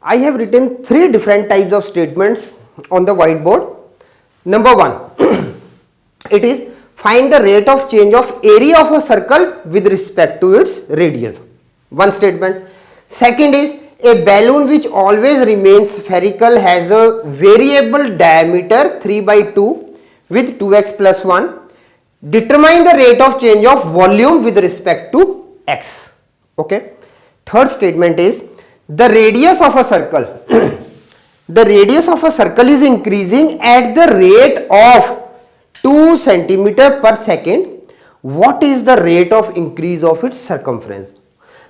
I have written three different types of statements on the whiteboard. Number one, it is find the rate of change of area of a circle with respect to its radius. One statement. Second is a balloon which always remains spherical has a variable diameter 3 by 2 with 2x plus 1. Determine the rate of change of volume with respect to x. Okay. Third statement is the radius of a circle. The radius of a circle is increasing at the rate of 2 centimeter per second. What is the rate of increase of its circumference?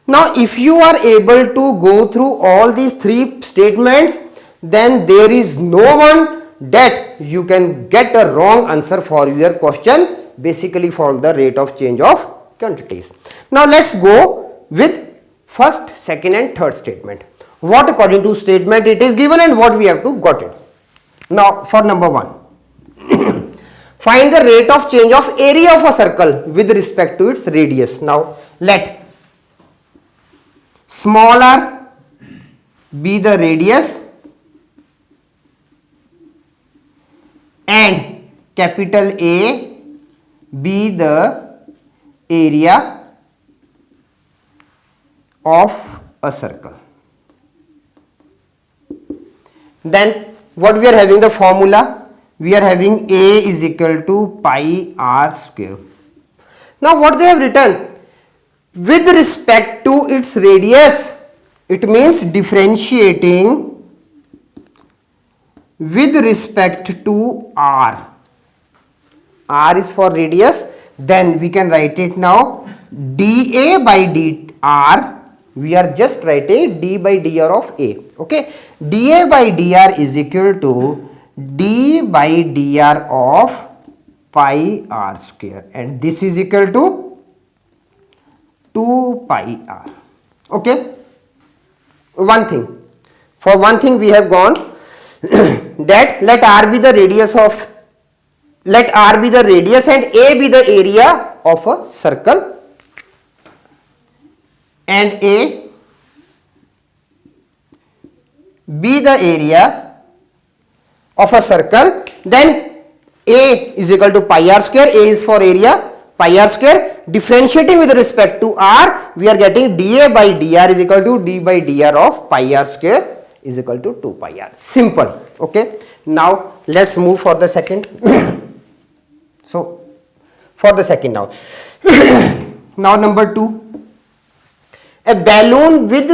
Now, if you are able to go through all these three statements, then there is no one that you can get a wrong answer for your question, basically for the rate of change of quantities. Now, let's go with first, second and third statement. What according to statement it is given and what we have to got it. Now, for number one, find the rate of change of area of a circle with respect to its radius. Now, let small r be the radius and capital A be the area of a circle. Then what we are having the formula? We are having A is equal to pi r square. Now what they have written? With respect to its radius, it means differentiating with respect to r. R is for radius, then we can write it now dA by dr. We are just writing d by dr of A. Okay, dA by dr is equal to d by dr of pi r square, and this is equal to 2 pi r. Okay, one thing. For one thing we have gone that let r be the radius of, let r be the radius and A be the area of a circle, and A be the area of a circle, then A is equal to pi r square. A is for area, pi r square. Differentiating with respect to r, we are getting dA by dr is equal to d by dr of pi r square is equal to 2 pi r. Simple. Okay. Now let's move for the second. So for the second now. Now number 2. A balloon with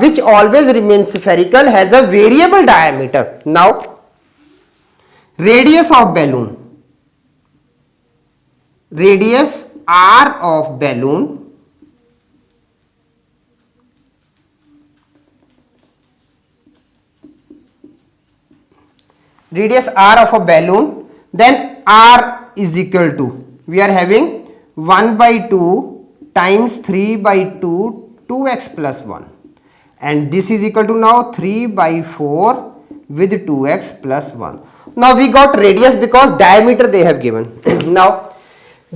which always remains spherical has a variable diameter. Now radius of balloon, radius r of balloon radius r of a balloon, then r is equal to, we are having 1 by 2 times 3 by 2 2x plus 1, and this is equal to now 3 by 4 with 2x plus 1. Now we got radius because diameter they have given. Now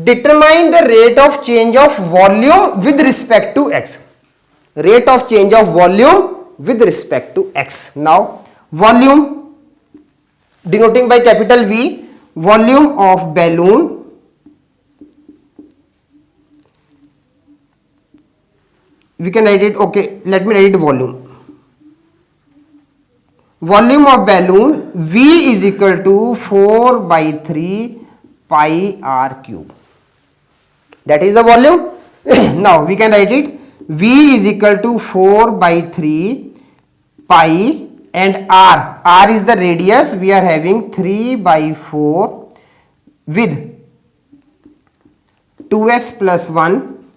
determine the rate of change of volume with respect to x. Rate of change of volume with respect to x. Now volume denoting by capital V, volume of balloon we can write it, okay, let me write it volume. Volume of balloon V is equal to 4 by 3 pi r cube. That is the volume. Now we can write it V is equal to 4 by 3 pi and r. R is the radius. We are having 3 by 4 with 2x plus 1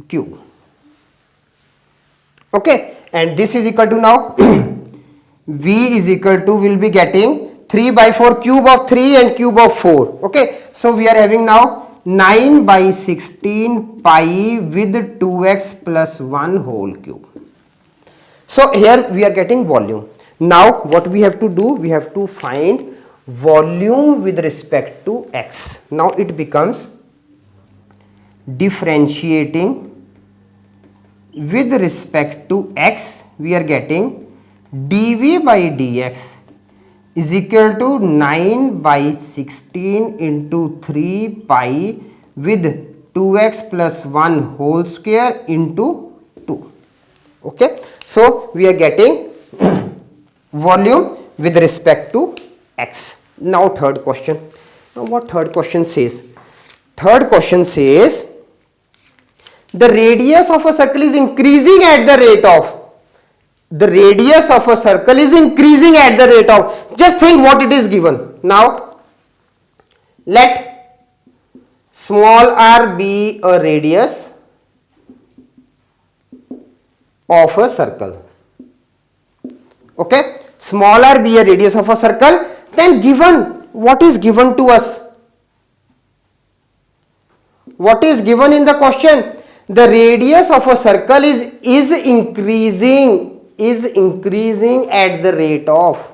cube. Okay, and this is equal to now V is equal to, will be getting 3 by 4 cube of 3 and cube of 4. Okay, so we are having now 9 by 16 pi with 2x plus 1 whole cube. So here we are getting volume. Now what we have to do, we have to find volume with respect to x. Now it becomes differentiating with respect to x, we are getting dv by dx is equal to 9 by 16 into 3 pi with 2x plus 1 whole square into 2. Okay, so we are getting volume with respect to x. Now third question. Now what third question says? Third question says the radius of a circle is increasing at the rate of, the radius of a circle is increasing at the rate of, just think what it is given. Now let small r be a radius of a circle. Okay, small r be a radius of a circle, then given, what is given to us? What is given in the question? The radius of a circle is increasing at the rate of.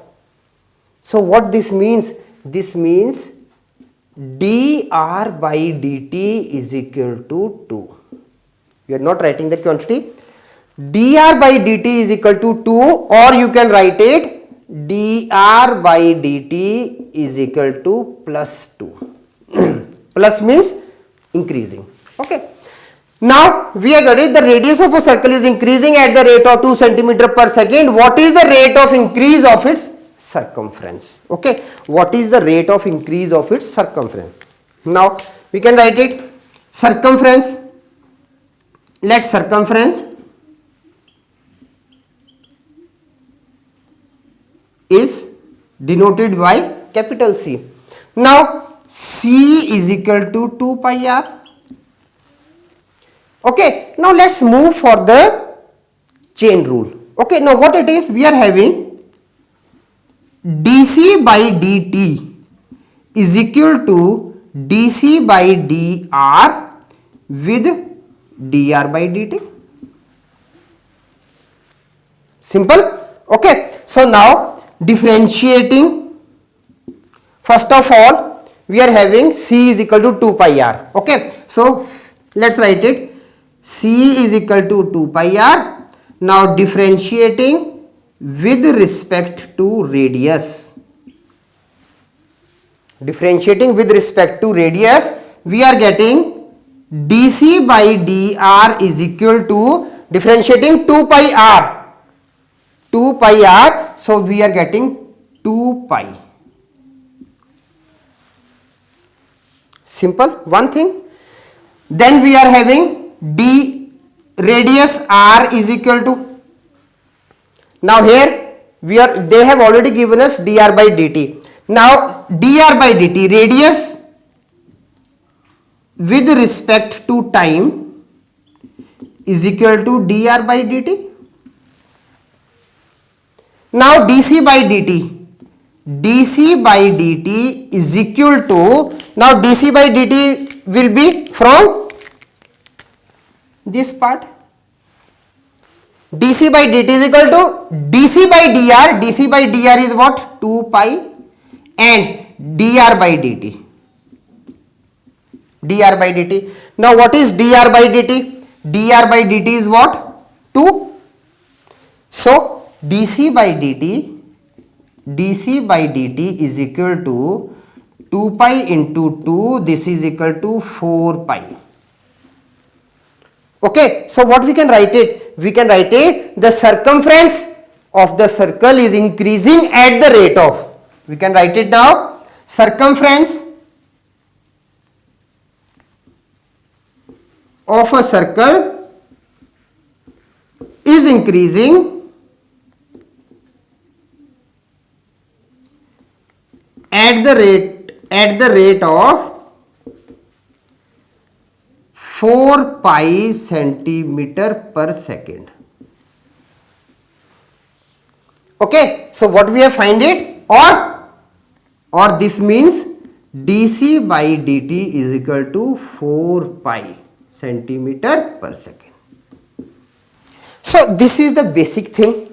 So what this means? This means dr by dt is equal to 2. We are not writing that quantity. Dr by dt is equal to 2, or you can write it dr by dt is equal to plus 2. Plus means increasing. Okay. Now we are getting the radius of a circle is increasing at the rate of 2 cm per second. What is the rate of increase of its circumference? Okay. What is the rate of increase of its circumference? Now we can write it circumference. Let circumference is denoted by capital C. Now C is equal to 2 pi r. Okay, now let's move for the chain rule. Okay, now what it is? We are having dc by dt is equal to dc by dr with dr by dt. Simple. Okay, so now differentiating, first of all we are having c is equal to 2 pi r. Okay, so let's write it. C is equal to 2 pi r. Now differentiating with respect to radius. Differentiating with respect to radius, we are getting dc by dr is equal to, differentiating 2 pi r. 2 pi r, so we are getting 2 pi. Simple, one thing. Then we are having d radius r is equal to, now here we are, they have already given us dr by dt. Now dr by dt, radius with respect to time is equal to dr by dt. Now dc by dt, dc by dt is equal to, now dc by dt will be from this part, dc by dt is equal to dc by dr, dc by dr is what? 2 pi, and dr by dt, dr by dt. Now what is dr by dt? dr by dt is what? 2. So dc by dt, dc by dt is equal to 2 pi into 2, this is equal to 4 pi. Okay, so what we can write it? We can write it, the circumference of the circle is increasing at the rate of, we can write it now, circumference of a circle is increasing at the rate of 4 pi centimeter per second. Okay, so what we have find it, or this means dc by dt is equal to 4 pi centimeter per second. So this is the basic thing.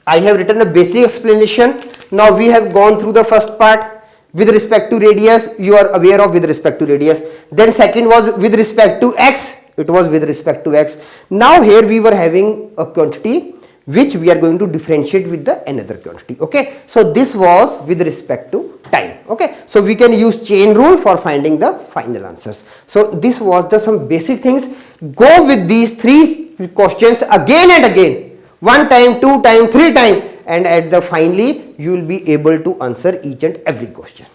I have written a basic explanation. Now we have gone through the first part. With respect to radius, you are aware of with respect to radius. Then second was with respect to x, it was with respect to x. Now here we were having a quantity which we are going to differentiate with the another quantity. Okay, so this was with respect to time. Okay, so we can use chain rule for finding the final answers. So this was the some basic things. Go with these 3 questions again and again, 1 time, 2 time, 3 time, and at the finally you will be able to answer each and every question.